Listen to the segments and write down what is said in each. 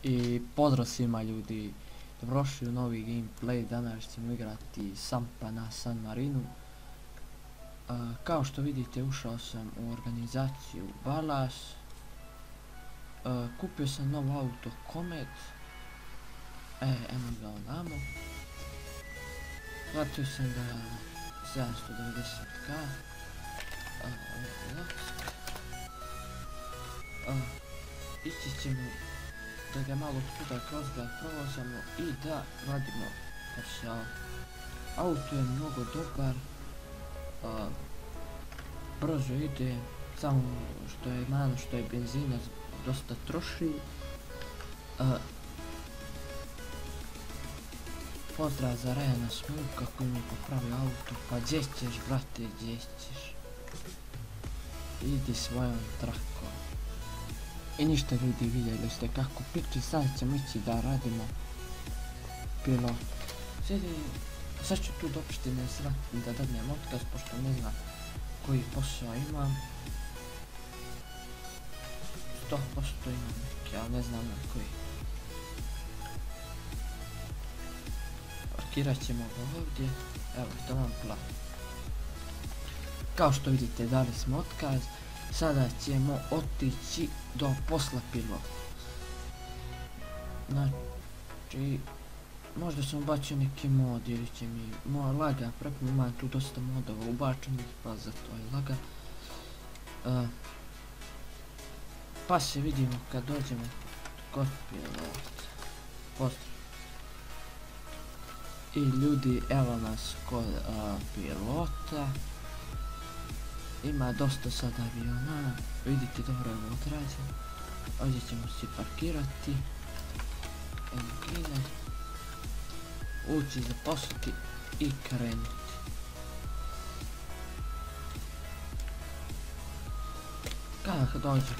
I pozdrav svima ljudi, dobrodošli u novi gameplay. Danas ćemo igrati Sampa na San Marinu. Kao što vidite, ušao sam u organizaciju Balas. Kupio sam novo auto Comet. Eno ga onamo. Platio sam ga 790k. Ići ćemo da ga malo tuda kroz grad provozamo i da radimo posao. Auto je mnogo dobar, brzo ide, samo što je malo što je benzina dosta troši. Pozdrav za Rajana Smuka koji mi popravi auto. Pa gdje ćeš, brate, gdje ćeš? Idi svojom trakom. I ništa ljudi, vidjeli ste kako piči. Sad ćemo ići da radimo pilot. Sad ću tu do opštine zvati da dadnem otkaz, pošto ne znam koji posao imam. 100% imam neki, ali ne znam na koji. Parkirat ćemo ga ovdje. Evo, to vam plan. Kao što vidite, dali smo otkaz. Sada ćemo otići do posla pilota. Znači, možda sam ubacio neki mod ili će mi moja laga prepno, imam tu dosta modova ubačenih, pa zato je laga. Pa se vidimo kad dođemo kod pilota. Pozdrav. I ljudi, evo nas kod pilota. Ima dosta sad aviona, vidite, dobro je ovo odrađeno. Ovdje ćemo se parkirati. Engine. Ući, zaposliti i krenuti. Kada dođe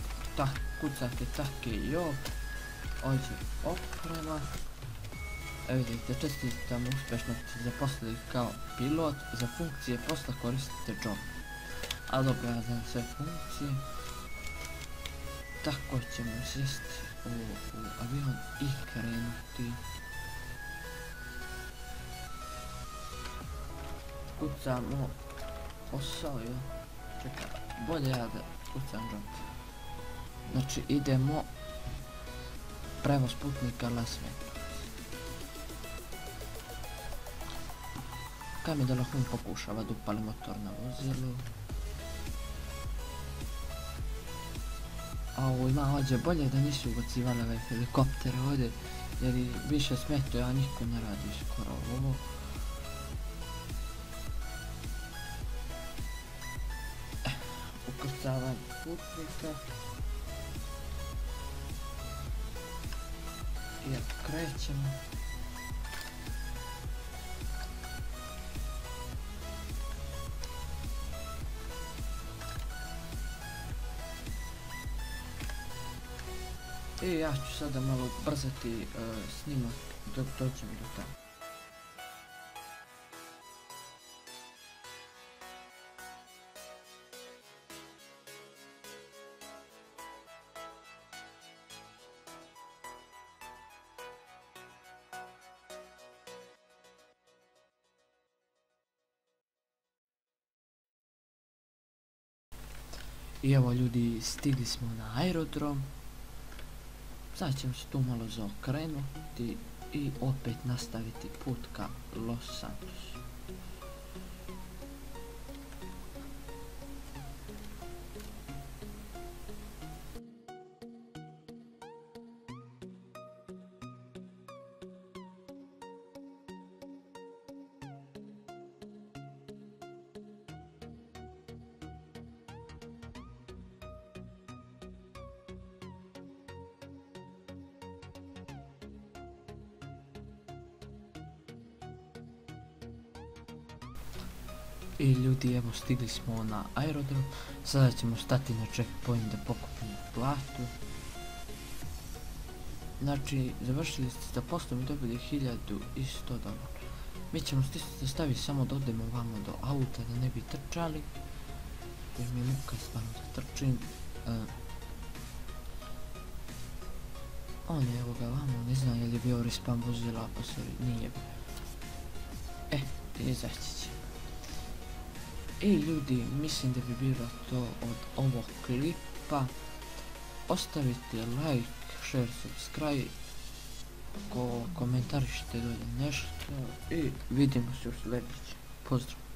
kucate take i op, ovdje oprema. Vidite, čestitam, uspješno ste zaposlili kao pilot. Za funkcije posla koristite job. A dobro, ja znam sve funkcije. Tako ćemo sjesti u avion i krenuti. Kucamo posao, jo. Čekaj, bolje ja da kucam job. Znači idemo prevoz putnika Las Vegas. Kaj mi Delahun pokušava da upali motor na vozilu. A ovo ima ovdje bolje da nisu ubacivali ove helikoptere ovdje, jer i više smetuje, a niko ne radi skoro ovo. Ukrcavam putnika. I krećemo. I ja ću sada malo brzati snimak dok dođem do tamo. I evo ljudi, stigli smo na aerodrom. Sad ćemo se tu malo zaokrenuti i opet nastaviti put ka Los Santosu. I ljudi, evo stigli smo na aerodrom. Sada ćemo stati na checkpoint da pokupimo platu. Znači, završili ste sa poslom i dobili 1100 dolara. Mi ćemo stisnuti da stavi samo da odemo vamo do auta da ne bi trčali. Jer mi je muka stvarno da trčim. On je, evo ga vamo, ne znam je li bio respawn vozila, pa se nije bio. Izaći će. Ljudi, mislim da bi bilo to od ovog klipa. Ostavite like, share, subscribe, komentarišite dolje nešto i vidimo se u sljedećem. Pozdrav!